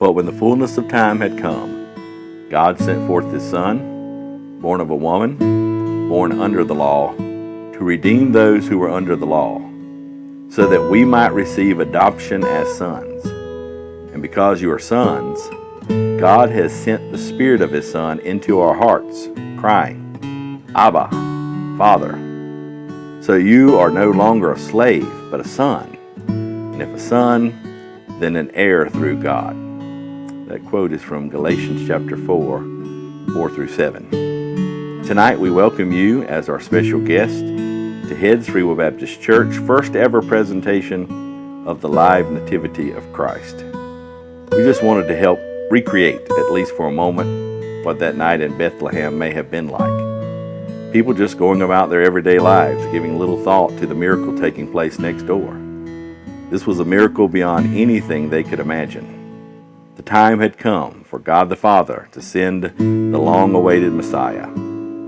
But when the fullness of time had come, God sent forth his Son, born of a woman, born under the law, to redeem those who were under the law, so that we might receive adoption as sons. And because you are sons, God has sent the Spirit of his Son into our hearts, crying, Abba, Father. So you are no longer a slave, but a son. And if a son, then an heir through God. That quote is from Galatians chapter 4 through 7. Tonight we welcome you as our special guest to Heads Free Will Baptist Church, first ever presentation of the live Nativity of Christ. We just wanted to help recreate, at least for a moment, what that night in Bethlehem may have been like. People just going about their everyday lives, giving little thought to the miracle taking place next door. This was a miracle beyond anything they could imagine. The time had come for God the Father to send the long-awaited Messiah.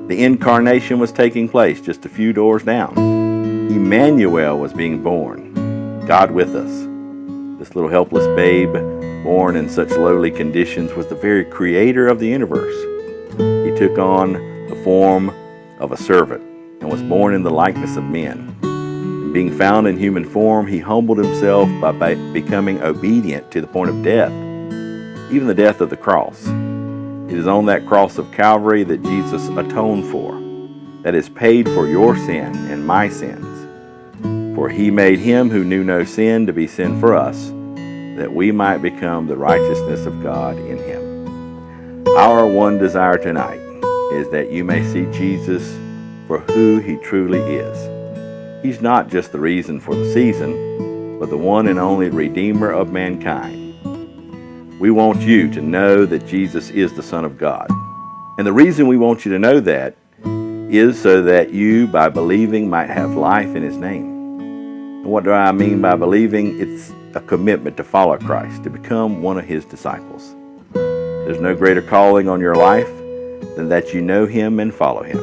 The incarnation was taking place just a few doors down. Emmanuel was being born, God with us. This little helpless babe, born in such lowly conditions, was the very creator of the universe. He took on the form of a servant and was born in the likeness of men. And being found in human form, he humbled himself by becoming obedient to the point of death, even the death of the cross. It is on that cross of Calvary that Jesus atoned for, that is paid for your sin and my sins. For he made him who knew no sin to be sin for us, that we might become the righteousness of God in him. Our one desire tonight is that you may see Jesus for who he truly is. He's not just the reason for the season, but the one and only Redeemer of mankind. We want you to know that Jesus is the Son of God. And the reason we want you to know that is so that you, by believing, might have life in his name. And what do I mean by believing? It's a commitment to follow Christ, to become one of his disciples. There's no greater calling on your life than that you know him and follow him.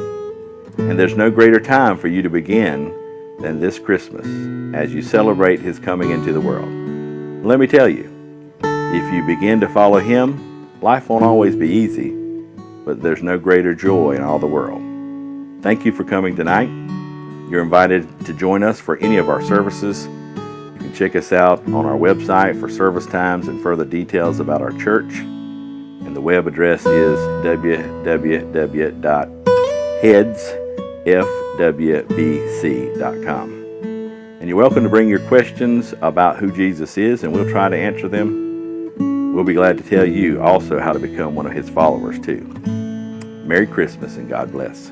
And there's no greater time for you to begin than this Christmas as you celebrate his coming into the world. Let me tell you, if you begin to follow him, life won't always be easy, but there's no greater joy in all the world. Thank you for coming tonight. You're invited to join us for any of our services. You can check us out on our website for service times and further details about our church. And the web address is www.headsfwbc.com. And you're welcome to bring your questions about who Jesus is, and we'll try to answer them. We'll be glad to tell you also how to become one of his followers too. Merry Christmas and God bless.